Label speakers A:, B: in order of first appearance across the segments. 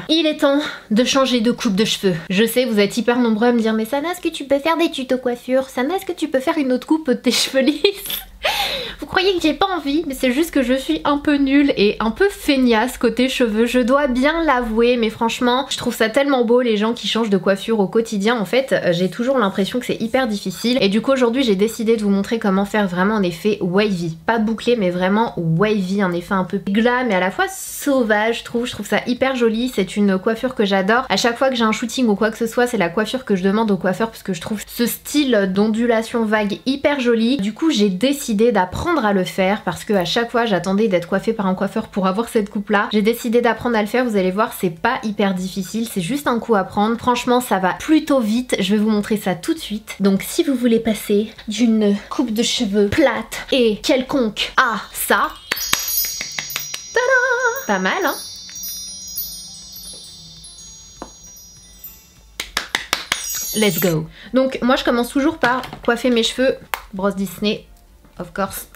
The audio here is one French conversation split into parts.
A: Il est temps de changer de coupe de cheveux. Je sais, vous êtes hyper nombreux à me dire mais Sana, est-ce que tu peux faire des tutos coiffure? Sana, est-ce que tu peux faire une autre coupe de tes cheveux lisses? Vous croyez que j'ai pas envie, mais c'est juste que je suis un peu nulle et un peu feignasse côté cheveux, je dois bien l'avouer, mais franchement, je trouve ça tellement beau les gens qui changent de coiffure au quotidien. En fait, j'ai toujours l'impression que c'est hyper difficile et du coup aujourd'hui j'ai décidé de vous montrer comment faire vraiment un effet wavy, pas bouclé mais vraiment wavy, un effet un peu glam mais à la fois sauvage, je trouve ça hyper joli. C'est une coiffure que j'adore. À chaque fois que j'ai un shooting ou quoi que ce soit, c'est la coiffure que je demande au coiffeur parce que je trouve ce style d'ondulation vague hyper joli. Du coup j'ai décidé d'apprendre à le faire parce que à chaque fois j'attendais d'être coiffée par un coiffeur pour avoir cette coupe là. J'ai décidé d'apprendre à le faire, vous allez voir, c'est pas hyper difficile, c'est juste un coup à prendre. Franchement ça va plutôt vite, je vais vous montrer ça tout de suite. Donc si vous voulez passer d'une coupe de cheveux plate et quelconque à ça, tada, pas mal hein. Let's go. Donc moi je commence toujours par coiffer mes cheveux, brosse Disney. Of course.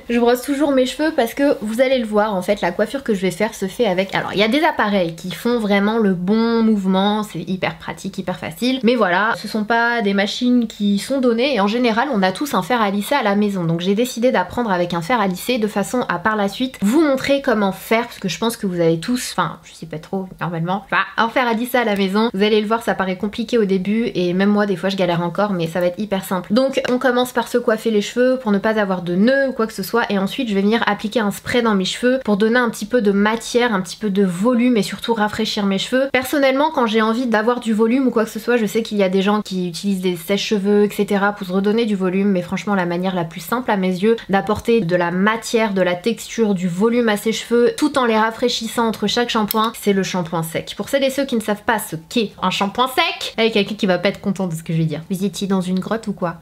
A: Je brosse toujours mes cheveux parce que vous allez le voir, en fait la coiffure que je vais faire se fait avec... Alors il y a des appareils qui font vraiment le bon mouvement, c'est hyper pratique, hyper facile. Mais voilà, ce sont pas des machines qui sont données et en général on a tous un fer à lisser à la maison. Donc j'ai décidé d'apprendre avec un fer à lisser de façon à par la suite vous montrer comment faire parce que je pense que vous avez tous, enfin je sais pas trop normalement, un fer à lisser à la maison. Vous allez le voir, ça paraît compliqué au début et même moi des fois je galère encore mais ça va être hyper simple. Donc on commence par se coiffer les cheveux pour ne pas avoir de nœuds ou quoi que ce soit et ensuite je vais venir appliquer un spray dans mes cheveux pour donner un petit peu de matière, un petit peu de volume et surtout rafraîchir mes cheveux. Personnellement quand j'ai envie d'avoir du volume ou quoi que ce soit, je sais qu'il y a des gens qui utilisent des sèche-cheveux etc pour se redonner du volume, mais franchement la manière la plus simple à mes yeux d'apporter de la matière, de la texture, du volume à ses cheveux tout en les rafraîchissant entre chaque shampoing, c'est le shampoing sec. Pour celles et ceux qui ne savent pas ce qu'est un shampoing sec, avec quelqu'un qui va pas être content de ce que je vais dire. Vous étiez dans une grotte ou quoi?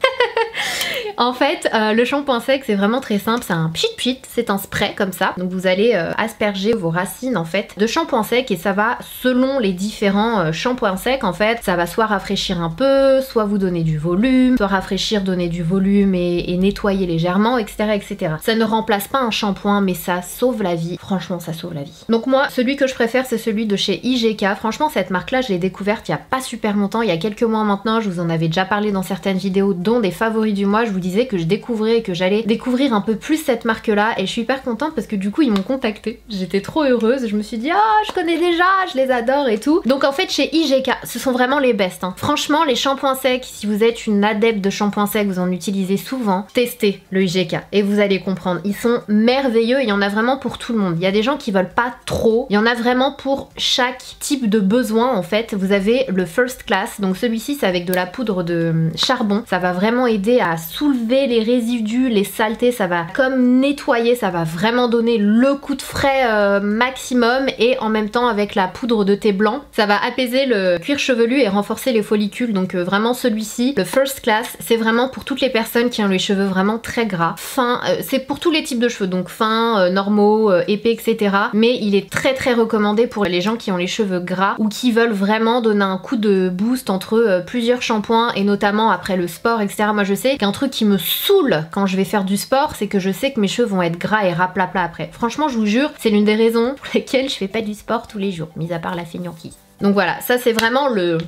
A: En fait, le shampoing sec c'est vraiment très simple, c'est un pchit pchit, c'est un spray comme ça. Donc vous allez asperger vos racines en fait de shampoing sec et ça va selon les différents shampoings secs en fait, ça va soit rafraîchir un peu, soit vous donner du volume, soit rafraîchir, donner du volume et nettoyer légèrement, etc., etc. Ça ne remplace pas un shampoing mais ça sauve la vie, franchement ça sauve la vie. Donc moi, celui que je préfère c'est celui de chez IGK. Franchement cette marque là je l'ai découverte il y a pas super longtemps, il y a quelques mois maintenant, je vous en avais déjà parlé dans certaines vidéos dont des favoris du mois. Je vous disais que je découvrais et que j'allais découvrir un peu plus cette marque là et je suis hyper contente parce que du coup ils m'ont contactée, j'étais trop heureuse, je me suis dit ah je connais déjà, je les adore et tout. Donc en fait chez IGK ce sont vraiment les best hein. Franchement les shampoings secs, si vous êtes une adepte de shampoing sec, vous en utilisez souvent, testez le IGK et vous allez comprendre, ils sont merveilleux et il y en a vraiment pour tout le monde. Il y a des gens qui veulent pas trop, il y en a vraiment pour chaque type de besoin en fait. Vous avez le first class, donc celui-ci c'est avec de la poudre de charbon, ça va vraiment aider à soulever les résidus, les saletés, ça va comme nettoyer, ça va vraiment donner le coup de frais maximum et en même temps avec la poudre de thé blanc, ça va apaiser le cuir chevelu et renforcer les follicules. Donc vraiment celui-ci, le first class, c'est vraiment pour toutes les personnes qui ont les cheveux vraiment très gras, fins, c'est pour tous les types de cheveux, donc fins, normaux, épais, etc. Mais il est très très recommandé pour les gens qui ont les cheveux gras ou qui veulent vraiment donner un coup de boost entre plusieurs shampoings et notamment après le sport, etc. Moi je sais qu'un truc qui me saoule quand je vais faire du sport, c'est que je sais que mes cheveux vont être gras et raplapla après. Franchement je vous jure, c'est l'une des raisons pour lesquelles je fais pas du sport tous les jours, mis à part la feignantise. Donc voilà, ça c'est vraiment le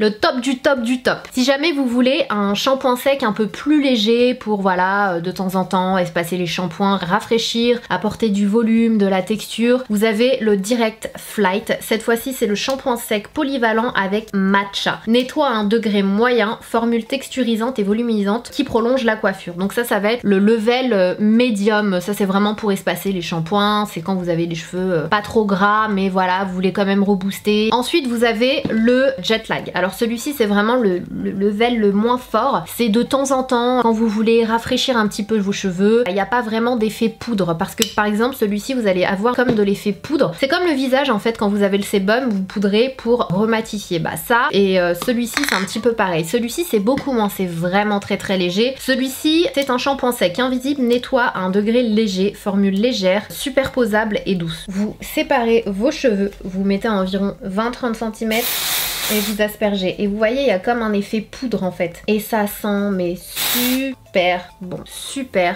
A: top du top du top. Si jamais vous voulez un shampoing sec un peu plus léger pour voilà de temps en temps espacer les shampoings, rafraîchir, apporter du volume, de la texture, vous avez le Direct Flight. Cette fois-ci c'est le shampoing sec polyvalent avec matcha. Nettoie à un degré moyen, formule texturisante et voluminisante qui prolonge la coiffure. Donc ça va être le level médium. Ça c'est vraiment pour espacer les shampoings, c'est quand vous avez les cheveux pas trop gras mais voilà vous voulez quand même rebooster. Ensuite vous avez le jet lag. Alors celui-ci c'est vraiment le level le moins fort. C'est de temps en temps quand vous voulez rafraîchir un petit peu vos cheveux. Il n'y a pas vraiment d'effet poudre parce que par exemple celui-ci vous allez avoir comme de l'effet poudre. C'est comme le visage en fait quand vous avez le sébum, vous poudrez pour rematifier. Bah ça et celui-ci c'est un petit peu pareil. Celui-ci c'est beaucoup moins, c'est vraiment très très léger. Celui-ci c'est un shampoing sec invisible, nettoie à un degré léger, formule légère, superposable et douce. Vous séparez vos cheveux, vous mettez à environ 20-30 cm et vous aspergez. Et vous voyez, il y a comme un effet poudre en fait. Et ça sent mais super bon, super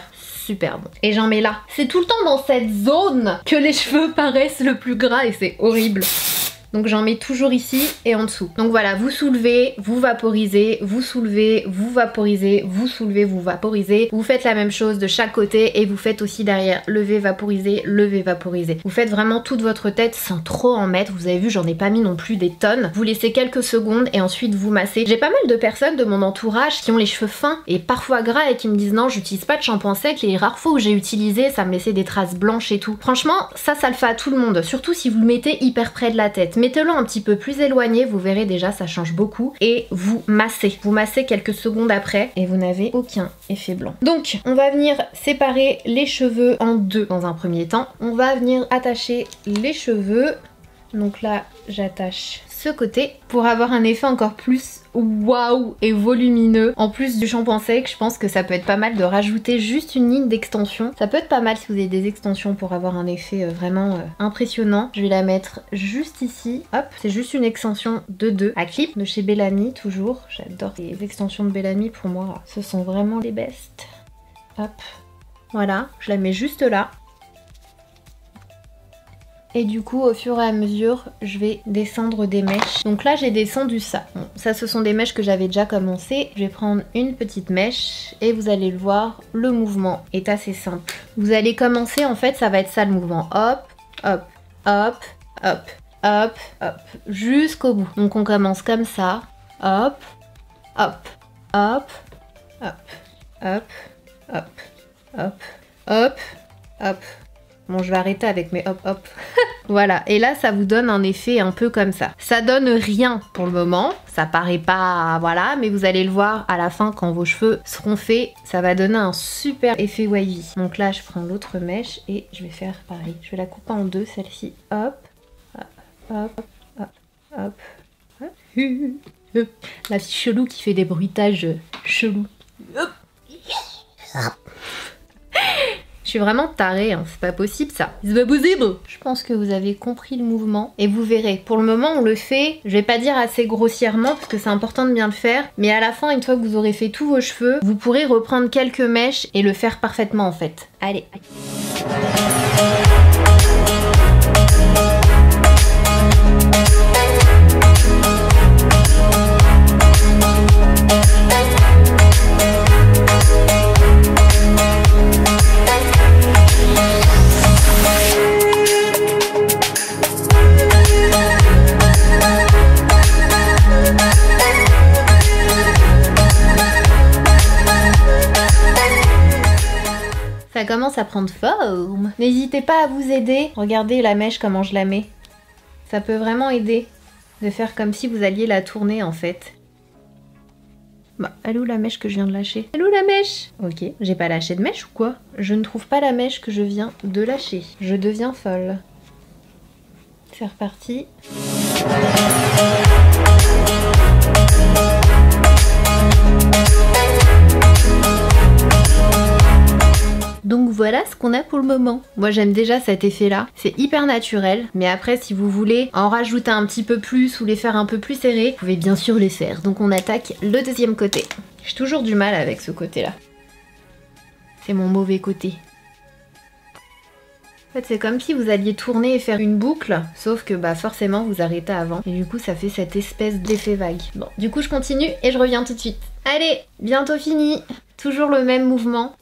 A: bon. Et j'en mets là. C'est tout le temps dans cette zone que les cheveux paraissent le plus gras et c'est horrible. Donc j'en mets toujours ici et en dessous. Donc voilà, vous soulevez, vous vaporisez, vous soulevez, vous vaporisez, vous soulevez, vous vaporisez. Vous faites la même chose de chaque côté et vous faites aussi derrière lever, vaporiser, lever, vaporiser. Vous faites vraiment toute votre tête sans trop en mettre. Vous avez vu, j'en ai pas mis non plus des tonnes. Vous laissez quelques secondes et ensuite vous massez. J'ai pas mal de personnes de mon entourage qui ont les cheveux fins et parfois gras et qui me disent non, j'utilise pas de shampoing sec. Les rares fois où j'ai utilisé, ça me laissait des traces blanches et tout. Franchement, ça le fait à tout le monde. Surtout si vous le mettez hyper près de la tête. Mettez-le un petit peu plus éloigné, vous verrez déjà ça change beaucoup et vous massez. Vous massez quelques secondes après et vous n'avez aucun effet blanc. Donc on va venir séparer les cheveux en deux dans un premier temps. On va venir attacher les cheveux. Donc là j'attache ce côté pour avoir un effet encore plus waouh et volumineux. En plus du shampoing sec, je pense que ça peut être pas mal de rajouter juste une ligne d'extension. Ça peut être pas mal si vous avez des extensions pour avoir un effet vraiment impressionnant. Je vais la mettre juste ici. Hop, c'est juste une extension de 2 à clip de chez Bellamy toujours. J'adore les extensions de Bellamy, pour moi ce sont vraiment les best. Hop, voilà, je la mets juste là. Et du coup au fur et à mesure je vais descendre des mèches. Donc là j'ai descendu ça. Bon, ça ce sont des mèches que j'avais déjà commencé. Je vais prendre une petite mèche et vous allez le voir, le mouvement est assez simple. Vous allez commencer en fait, ça va être ça le mouvement. Hop, hop, hop, hop, hop, hop, jusqu'au bout. Donc on commence comme ça. Hop, hop, hop, hop, hop, hop, hop, hop, hop. Bon, je vais arrêter avec mes hop hop. Voilà, et là ça vous donne un effet un peu comme ça. Ça donne rien pour le moment, ça paraît pas, voilà, mais vous allez le voir à la fin quand vos cheveux seront faits, ça va donner un super effet wavy. Donc là je prends l'autre mèche et je vais faire pareil. Je vais la couper en deux, celle-ci. Hop, hop, hop, hop, hop, hop. La fille chelou qui fait des bruitages chelous. Hop. Je suis vraiment tarée, hein. C'est pas possible ça. C'est pas possible. Je pense que vous avez compris le mouvement et vous verrez. Pour le moment on le fait, je vais pas dire assez grossièrement parce que c'est important de bien le faire, mais à la fin une fois que vous aurez fait tous vos cheveux, vous pourrez reprendre quelques mèches et le faire parfaitement en fait. Allez. Ça commence à prendre forme. N'hésitez pas à vous aider. Regardez la mèche, comment je la mets. Ça peut vraiment aider de faire comme si vous alliez la tourner en fait. Bah, elle est où la mèche que je viens de lâcher? Elle est où la mèche? Ok, j'ai pas lâché de mèche ou quoi? Je ne trouve pas la mèche que je viens de lâcher. Je deviens folle. C'est reparti. Donc voilà ce qu'on a pour le moment. Moi j'aime déjà cet effet là, c'est hyper naturel, mais après si vous voulez en rajouter un petit peu plus ou les faire un peu plus serrés, vous pouvez bien sûr les faire. Donc on attaque le deuxième côté. J'ai toujours du mal avec ce côté là. C'est mon mauvais côté. En fait c'est comme si vous alliez tourner et faire une boucle, sauf que bah forcément vous arrêtez avant et du coup ça fait cette espèce d'effet vague. Bon, du coup je continue et je reviens tout de suite. Allez, bientôt fini. Toujours le même mouvement.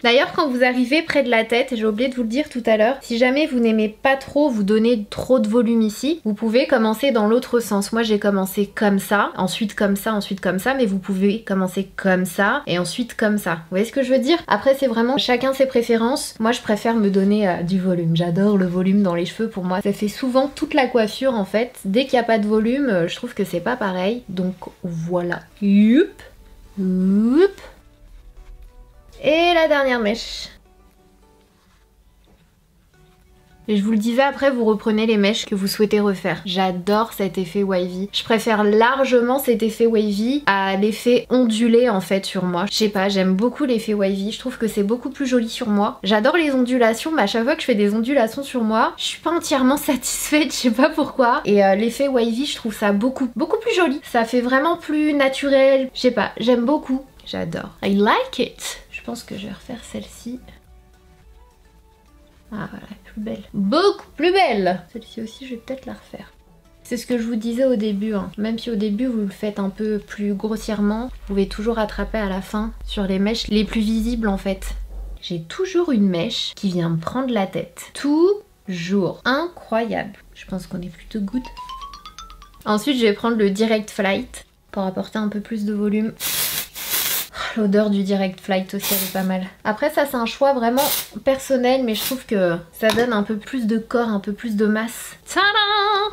A: D'ailleurs, quand vous arrivez près de la tête, j'ai oublié de vous le dire tout à l'heure, si jamais vous n'aimez pas trop vous donner trop de volume ici, vous pouvez commencer dans l'autre sens. Moi j'ai commencé comme ça, ensuite comme ça, mais vous pouvez commencer comme ça et ensuite comme ça. Vous voyez ce que je veux dire? Après c'est vraiment chacun ses préférences. Moi je préfère me donner du volume. J'adore le volume dans les cheveux, pour moi ça fait souvent toute la coiffure en fait. Dès qu'il n'y a pas de volume, je trouve que c'est pas pareil. Donc voilà. Youp, youp. Et la dernière mèche. Et je vous le disais, après vous reprenez les mèches que vous souhaitez refaire. J'adore cet effet wavy. Je préfère largement cet effet wavy à l'effet ondulé en fait sur moi. Je sais pas, j'aime beaucoup l'effet wavy. Je trouve que c'est beaucoup plus joli sur moi. J'adore les ondulations, mais à chaque fois que je fais des ondulations sur moi, je suis pas entièrement satisfaite, je sais pas pourquoi. Et l'effet wavy, je trouve ça beaucoup plus joli. Ça fait vraiment plus naturel. Je sais pas, j'aime beaucoup. J'adore. I like it. Je pense que je vais refaire celle-ci. Ah voilà, plus belle. Beaucoup plus belle. Celle-ci aussi, je vais peut-être la refaire. C'est ce que je vous disais au début, hein. Même si au début vous le faites un peu plus grossièrement, vous pouvez toujours attraper à la fin sur les mèches les plus visibles en fait. J'ai toujours une mèche qui vient me prendre la tête. Toujours. Incroyable. Je pense qu'on est plutôt good. Ensuite, je vais prendre le Direct Flight pour apporter un peu plus de volume. L'odeur du Direct Flight aussi, elle est pas mal. Après ça c'est un choix vraiment personnel, mais je trouve que ça donne un peu plus de corps, un peu plus de masse. Tadam!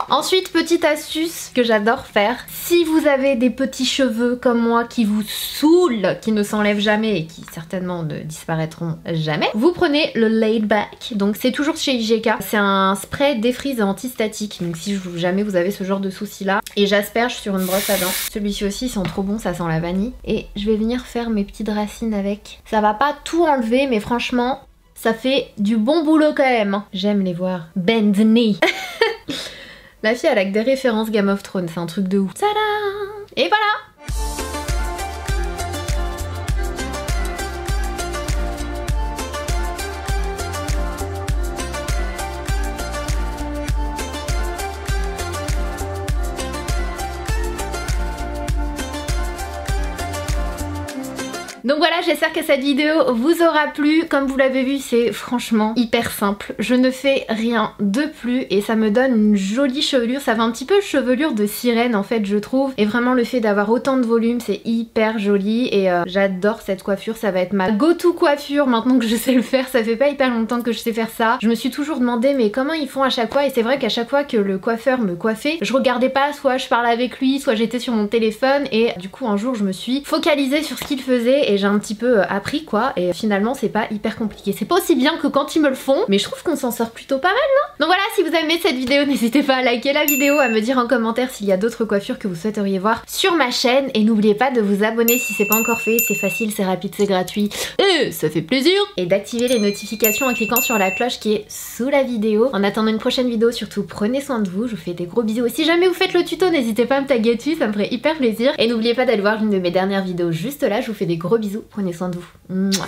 A: Ensuite, petite astuce que j'adore faire. Si vous avez des petits cheveux comme moi qui vous saoulent, qui ne s'enlèvent jamais et qui certainement ne disparaîtront jamais, vous prenez le Laid Back. Donc c'est toujours chez IGK. C'est un spray défrise et antistatique. Donc si jamais vous avez ce genre de soucis là. Et j'asperge sur une brosse à dents. Celui-ci aussi, il sent trop bon, ça sent la vanille. Et je vais venir faire mes petites racines avec. Ça va pas tout enlever, mais franchement, ça fait du bon boulot quand même. J'aime les voir. Bend knee. La fille, elle a que des références Game of Thrones, c'est un truc de ouf. Tada! Et voilà! Donc voilà, j'espère que cette vidéo vous aura plu. Comme vous l'avez vu, c'est franchement hyper simple. Je ne fais rien de plus et ça me donne une jolie chevelure. Ça fait un petit peu chevelure de sirène en fait, je trouve. Et vraiment le fait d'avoir autant de volume, c'est hyper joli. Et j'adore cette coiffure, ça va être ma go-to coiffure maintenant que je sais le faire. Ça fait pas hyper longtemps que je sais faire ça. Je me suis toujours demandé mais comment ils font à chaque fois. Et c'est vrai qu'à chaque fois que le coiffeur me coiffait, je regardais pas, soit je parlais avec lui, soit j'étais sur mon téléphone. Et du coup un jour je me suis focalisée sur ce qu'il faisait et j'ai un petit peu appris quoi, et finalement c'est pas hyper compliqué. C'est pas aussi bien que quand ils me le font, mais je trouve qu'on s'en sort plutôt pas mal, non? Donc voilà, si vous avez aimé cette vidéo, n'hésitez pas à liker la vidéo, à me dire en commentaire s'il y a d'autres coiffures que vous souhaiteriez voir sur ma chaîne, et n'oubliez pas de vous abonner si c'est pas encore fait, c'est facile, c'est rapide, c'est gratuit, et ça fait plaisir, et d'activer les notifications en cliquant sur la cloche qui est sous la vidéo. En attendant une prochaine vidéo, surtout prenez soin de vous, je vous fais des gros bisous, et si jamais vous faites le tuto, n'hésitez pas à me taguer dessus, ça me ferait hyper plaisir, et n'oubliez pas d'aller voir l'une de mes dernières vidéos juste là, je vous fais des gros bisous. Prenez soin de vous. Mouah.